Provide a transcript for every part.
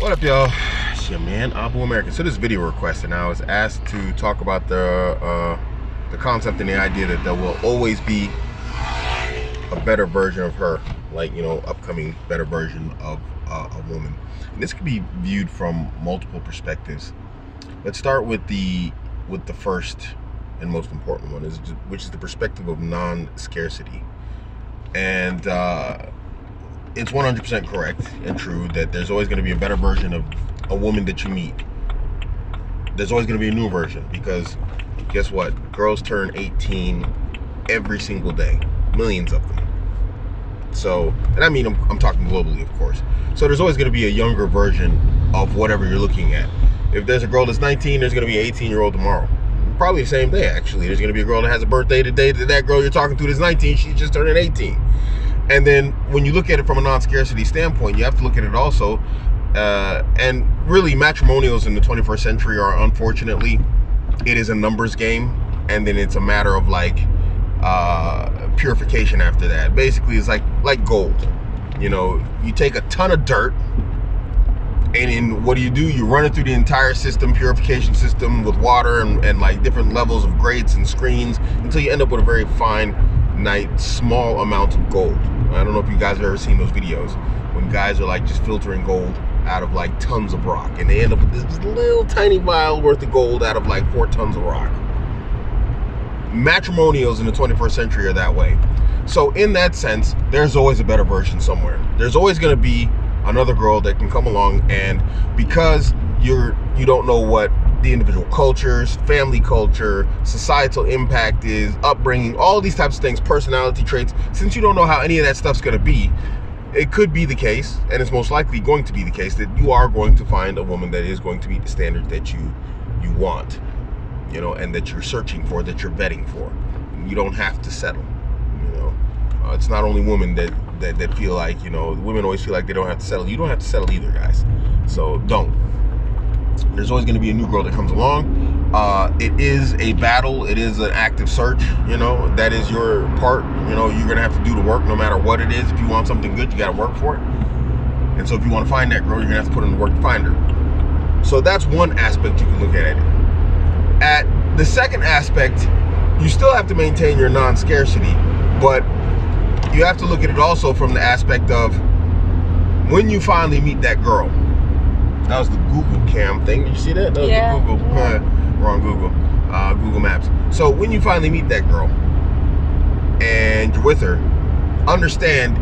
What up, y'all? It's your man, Abuamerican. So this video request, and I was asked to talk about the concept and the idea that there will always be a better version of her, like, you know, upcoming better version of a woman. And this could be viewed from multiple perspectives. Let's start with the first and most important one, which is the perspective of non-scarcity. And it's 100% correct and true that there's always going to be a better version of a woman that you meet. There's always going to be a new version, because guess what? Girls turn 18 every single day, millions of them. So, and I mean, I'm talking globally, of course. So there's always going to be a younger version of whatever you're looking at. If there's a girl that's 19, there's going to be an 18-year-old tomorrow. Probably the same day, actually. There's going to be a girl that has a birthday today. That girl you're talking to that's 19, she's just turning 18. And then when you look at it from a non-scarcity standpoint, you have to look at it also, and really matrimonials in the 21st century are, unfortunately, it is a numbers game, and then it's a matter of like purification after that. Basically, it's like gold. You know, you take a ton of dirt, and then what do? You run it through the entire system, purification system, with water and like different levels of grates and screens, until you end up with a very fine, nice, small amount of gold. I don't know if you guys have ever seen those videos when guys are like just filtering gold out of like tons of rock, and they end up with this little tiny vial worth of gold out of like 4 tons of rock. Matrimonials in the 21st century are that way. So in that sense, there's always a better version somewhere. There's always going to be another girl that can come along, and because you don't know what the individual cultures, family culture, societal impact is, upbringing, all these types of things, personality traits, since you don't know how any of that stuff's going to be, it could be the case, and it's most likely going to be the case, that you are going to find a woman that is going to meet the standards that you want, you know, and that you're searching for, that you're vetting for. You don't have to settle, you know. It's not only women that feel like, you know, women always feel like they don't have to settle. You don't have to settle either, guys. So don't. There's always going to be a new girl that comes along. It is a battle. It is an active search. You know, that is your part. You know, you're going to have to do the work no matter what it is. If you want something good, you got to work for it. And so if you want to find that girl, you're going to have to put in the work to find her. So that's one aspect you can look at it. At the second aspect, you still have to maintain your non-scarcity, but you have to look at it also from the aspect of when you finally meet that girl. That was the Google Cam thing. Did you see that? That was the Google. Wrong Google. Google Maps. So when you finally meet that girl and you're with her, understand,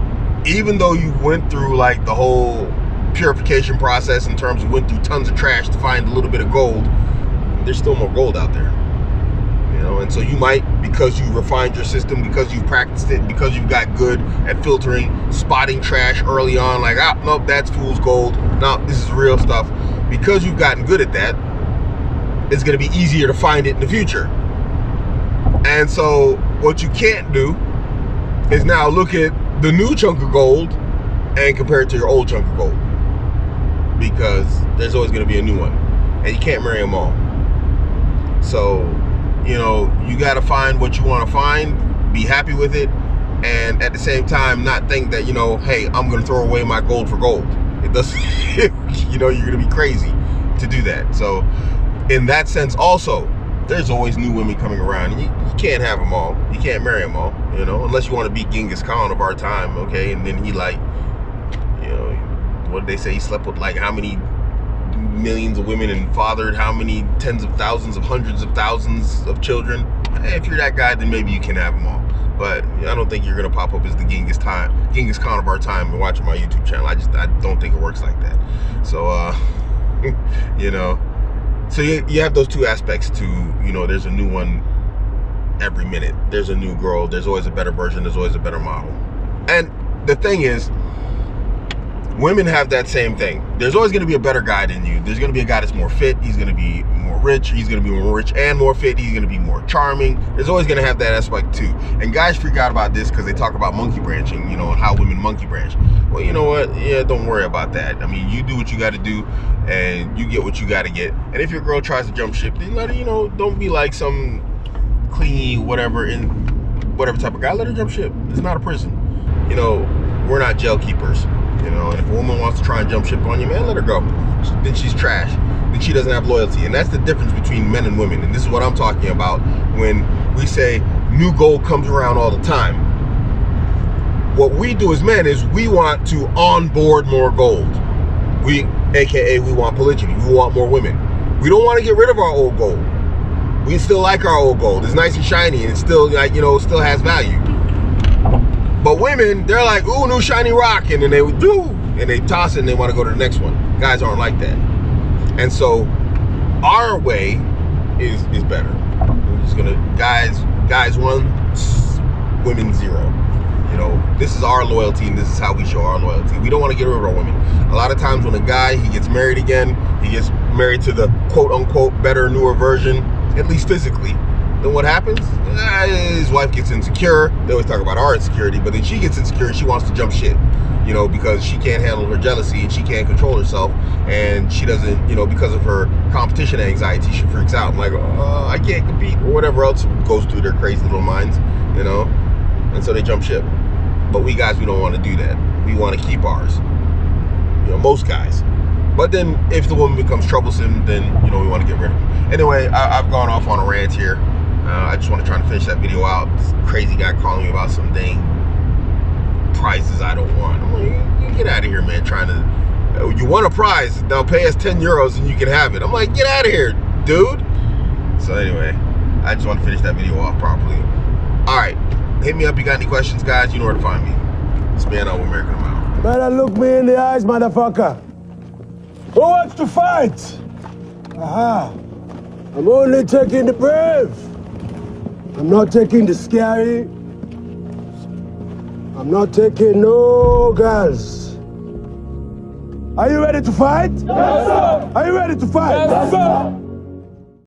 even though you went through like the whole purification process in terms of went through tons of trash to find a little bit of gold, there's still more gold out there. You know, and so you might, because you refined your system, because you've practiced it, because you've got good at filtering, spotting trash early on, like, ah, nope, that's fool's gold. No, this is real stuff. Because you've gotten good at that, it's going to be easier to find it in the future. And so what you can't do is now look at the new chunk of gold and compare it to your old chunk of gold, because there's always going to be a new one, and you can't marry them all. So, you know, you got to find what you want to find, be happy with it, and at the same time not think that, you know, hey, I'm going to throw away my gold for gold. It doesn't, you know, you're going to be crazy to do that. So in that sense also, there's always new women coming around, and you can't have them all. You can't marry them all, you know, unless you want to be Genghis Khan of our time, okay? And then he, like, you know, what did they say? He slept with like how many millions of women and fathered how many tens of thousands of hundreds of thousands of children. Hey, if you're that guy, then maybe you can have them all. But I don't think you're gonna pop up as the Genghis Khan of our time and watching my YouTube channel. I don't think it works like that. So you know, so you have those two aspects to, you know, there's a new one every minute. There's a new girl. There's always a better version. There's always a better model. And the thing is, women have that same thing. There's always going to be a better guy than you. There's going to be a guy that's more fit. He's going to be more rich. He's going to be more rich and more fit. He's going to be more charming. There's always going to have that aspect too. And guys freak out about this because they talk about monkey branching, you know, and how women monkey branch. Well, you know what? Yeah, don't worry about that. I mean, you do what you got to do, and you get what you got to get. And if your girl tries to jump ship, then let her, you know, don't be like some clingy whatever type of guy. Let her jump ship. It's not a prison. You know, we're not jail keepers. You know, and if a woman wants to try and jump ship on you, man, let her go. Then she's trash. Then she doesn't have loyalty. And that's the difference between men and women. And this is what I'm talking about when we say new gold comes around all the time. What we do as men is we want to onboard more gold. AKA we want polygyny. We want more women. We don't want to get rid of our old gold. We still like our old gold. It's nice and shiny, and it's still, like, you know, it still has value. But women, they're like, ooh, new shiny rock, and then they do, and they toss it and they want to go to the next one. Guys aren't like that. And so our way is better. We're just gonna, guys 1, women 0. You know, this is our loyalty, and this is how we show our loyalty. We don't want to get rid of our women. A lot of times when a guy, he gets married again, he gets married to the quote-unquote better, newer version, at least physically, then what happens? His wife gets insecure. They always talk about our insecurity, but then she gets insecure and she wants to jump shit, you know, because she can't handle her jealousy and she can't control herself, and she doesn't, you know, because of her competition anxiety, she freaks out. I'm like, I can't compete, or whatever else goes through their crazy little minds, you know, and so they jump ship. But we guys, we don't want to do that. We want to keep ours, you know, most guys. But then if the woman becomes troublesome, then, you know, we want to get rid of her. Anyway, I've gone off on a rant here. I just want to try to finish that video out. This crazy guy calling me about some dang prizes I don't want. I'm like, you get out of here, man, trying to, you want a prize, now pay us 10 euros and you can have it. I'm like, get out of here, dude. So anyway, I just want to finish that video off properly. All right, hit me up, you got any questions, guys? You know where to find me. It's man, Abuamerican, I'm out. Better look me in the eyes, motherfucker. Who wants to fight? Aha. I'm only taking the brave. I'm not taking the scary. I'm not taking no girls. Are you ready to fight? Yes, sir. Are you ready to fight? Yes, sir.